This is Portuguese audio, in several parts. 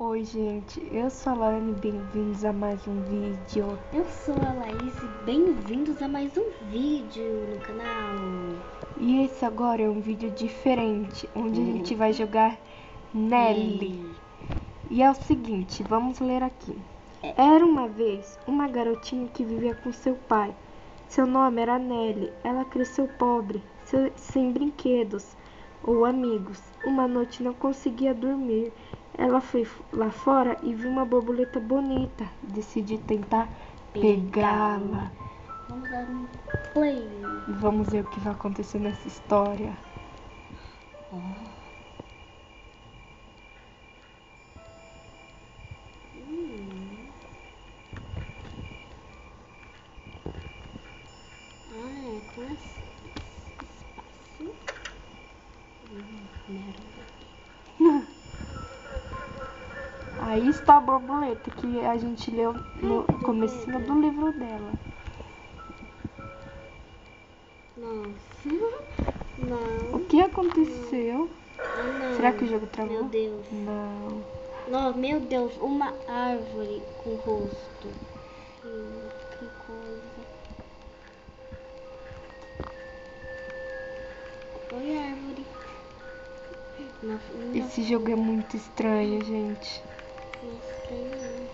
Oi, gente, eu sou a Lani, bem-vindos a mais um vídeo. Eu sou a Laís e bem-vindos a mais um vídeo no canal. E esse agora é um vídeo diferente, onde a gente vai jogar Nelly. E é o seguinte, vamos ler aqui. Era uma vez uma garotinha que vivia com seu pai. Seu nome era Nelly. Ela cresceu pobre, sem brinquedos ou amigos. Uma noite não conseguia dormir. Ela foi lá fora e viu uma borboleta bonita. Decidiu tentar pegá-la. Vamos dar um play. Vamos ver o que vai acontecer nessa história. Com esse espaço. Merda. Aí está a borboleta que a gente leu no comecinho do livro dela. Nossa. Não. O que aconteceu? Não. Será que o jogo travou? Meu Deus. Não. Não, meu Deus, uma árvore com rosto. Que coisa. Oi, árvore. Nossa, Esse jogo é muito estranho, gente. estranho.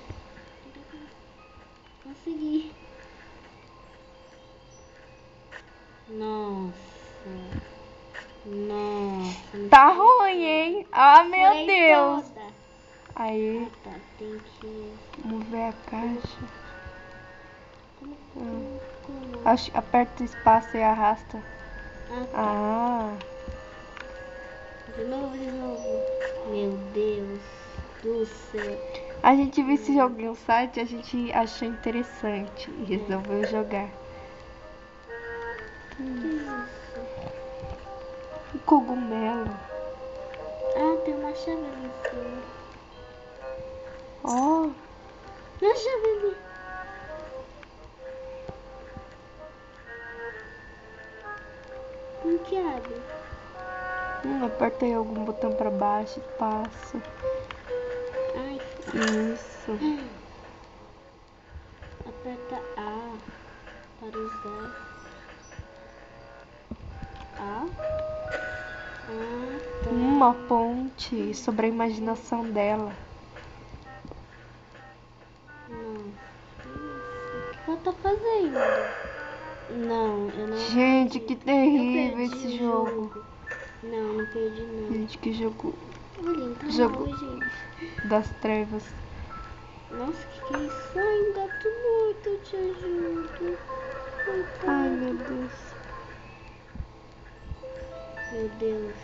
Consegui. Nossa. Tá ruim, hein? Ah, meu Furei Deus. toda. Aí, Tá, tem que... vamos ver a caixa. Como? Aperta o espaço e arrasta. Ah, tá. Ah, De novo. Meu Deus do céu. a gente viu esse jogo em um site, a gente achou interessante e resolveu jogar. Que isso? Um cogumelo. Ah, tem uma chave ali em cima. Ó, A chave ali. Como que abre? aperta aí algum botão pra baixo e passa. Ai, Isso. aperta A para usar. A. Ah, tá. Uma ponte sobre a imaginação dela. O que ela tá fazendo? Não, eu não. Gente, que Eu terrível perdi esse o jogo. Não perdi não. Gente, que jogo Olha, tá Jogo. mal, gente. das trevas. Nossa, que é isso? Ai, um gato morto, eu te ajudo. Coitado. Ai, meu Deus. Meu Deus.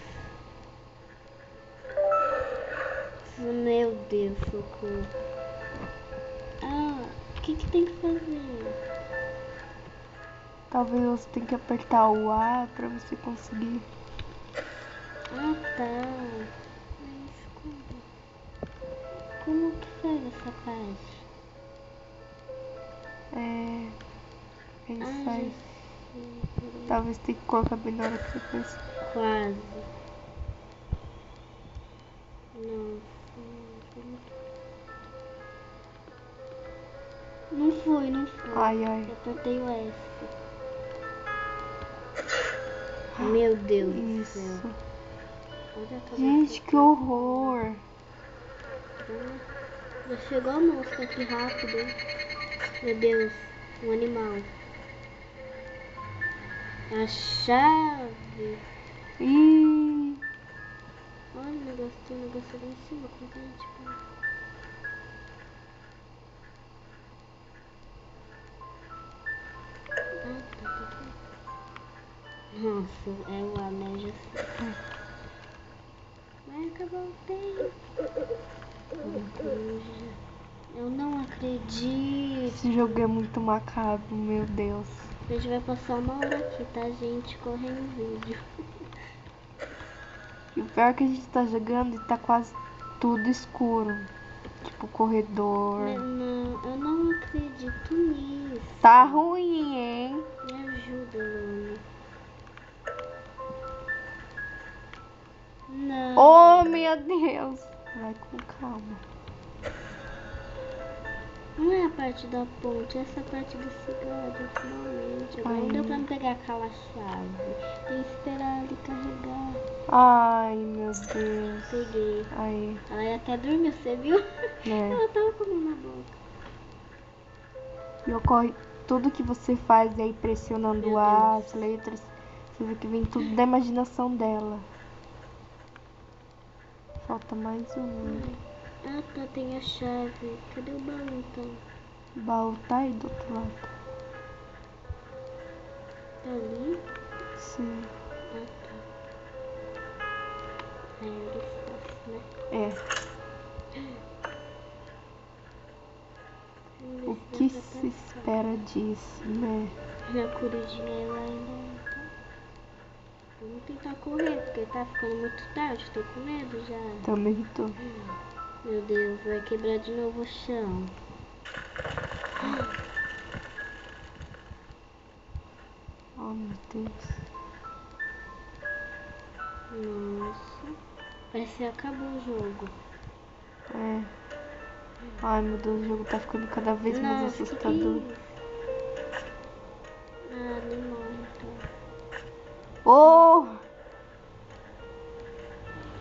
Meu Deus, socorro. Ah, o que tem que fazer? Talvez você tenha que apertar o A pra você conseguir. Ah, tá. Ai, escuro. Como que faz essa parte? Ele Ah, sai. já sei. Talvez tenha que colocar bem na hora que você pensa. Quase. Não. Não foi. Ai, ai. Eu apertei o S. Meu Deus do céu. Isso. Olha a cabeça. Gente, que horror. Já chegou a mosca aqui rápido. Meu Deus, um animal. A chave. Ih, Olha o negócio, tem um negócio ali em cima. Como que a gente faz? Ah, tá aqui. Nossa, é o anel, já sei. Vai acabar o tempo. Eu não acredito. esse jogo é muito macabro, meu Deus. A gente vai passar uma hora aqui, tá, gente? Correndo vídeo. E o pior é que a gente tá jogando e tá quase tudo escuro. Tipo, corredor. Eu não acredito nisso. Tá ruim, hein? Me ajuda, Luna. Não. Oh, meu Deus. Vai com calma. Não é a parte da ponte, é essa parte do cigarro, finalmente. Agora não deu pra me pegar aquela chave. Tem que esperar ele carregar. Ai, meu Deus. Peguei. Aí. Ela até dormiu, você viu? É. Ela tava comendo na boca. E ocorre tudo que você faz aí pressionando Meu as letras. Você vê que vem tudo da imaginação dela. Falta mais um. Ah, tá, tem a chave. Cadê o baú então? O baú tá aí do outro lado. Tá ali? Sim. Ah, tá. Aí era espaço, né? É. O que se espera disso, né? Minha corujinha ela ainda não tá. Vamos tentar correr, porque tá ficando muito tarde. Tô com medo já. Também tô. Meu Deus, vai quebrar de novo o chão. Oh, meu Deus. Nossa. Parece que acabou o jogo. É. Ai, meu Deus, o jogo tá ficando cada vez mais assustador. Que é ah, não morre então. Oh!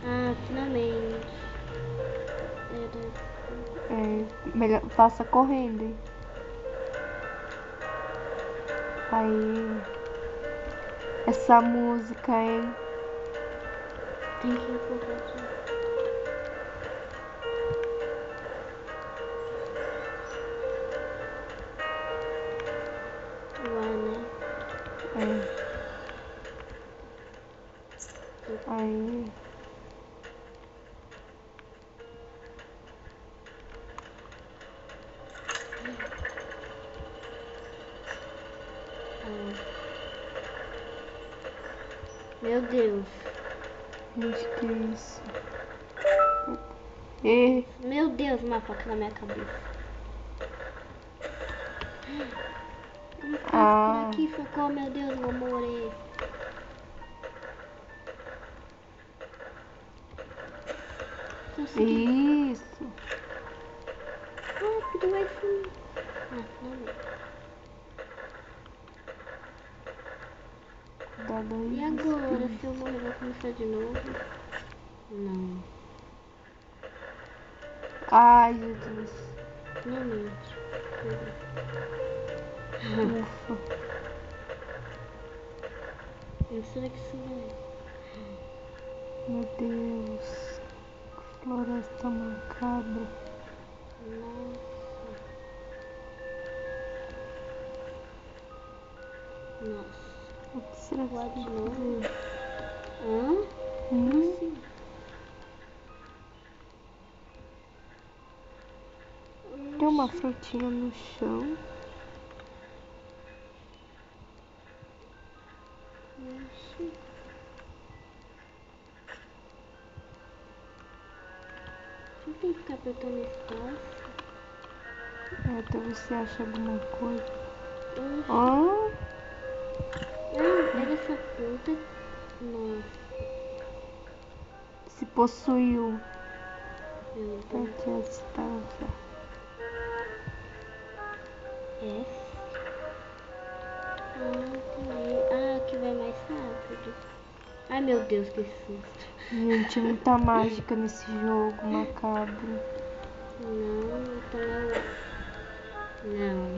Ah, finalmente. É, melhor, faça correndo, hein? Aí. Essa música, hein? Tem que empurrar aqui. Lá, né? É. Aí. Meu Deus. Gente, que isso? E... Meu Deus, uma faca na minha cabeça. Por aqui, socorro, meu Deus, vou morrer. Isso. Rápido, vai sim. Ah, finalmente. Cuidado aí. E agora, se eu morrer, vou começar de novo? Não. Ai, Jesus. Finalmente. Ufa. Será que isso vai? Meu Deus. Floresta macabra. Nossa. O que será que Lá de vai novo? fazer? Hã? Como assim? Tem uma frutinha no chão. Oxi. Você tem que ficar apertando espaço. Até você acha alguma coisa. Ah, pega essa fruta. Nossa. Se possuiu. Meu Deus. Aqui estava. Entendi. Aqui vai mais rápido. Ai, meu Deus, que susto. Gente, muita mágica nesse jogo macabro. Não, então é lá. Não.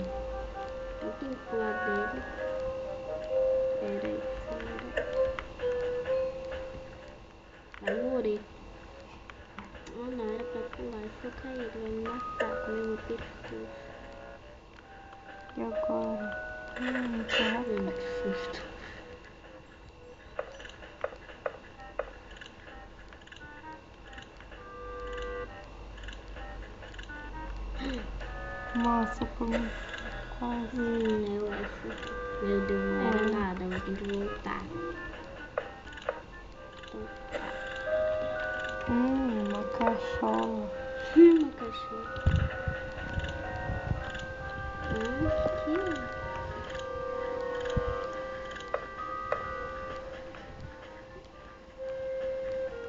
Eu tenho que pular dele. Pera aí, fora. Vai morrer. Não era pra pular. Se eu cair, ele vai me matar com meu pescoço. E agora? Que susto. Nossa, foi muito quase. Eu acho. Meu Deus, não era nada. Eu tenho que voltar. Uma cachola. Uma cachorra.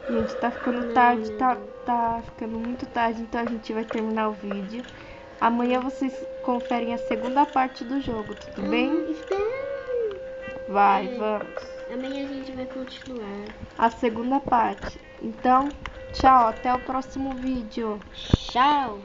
Que é? gente, tá ficando tarde, tá ficando muito tarde, então a gente vai terminar o vídeo. Amanhã vocês conferem a segunda parte do jogo, tudo bem? Espera. Vamos. Amanhã a gente vai continuar. A segunda parte. Então, tchau, até o próximo vídeo. Tchau.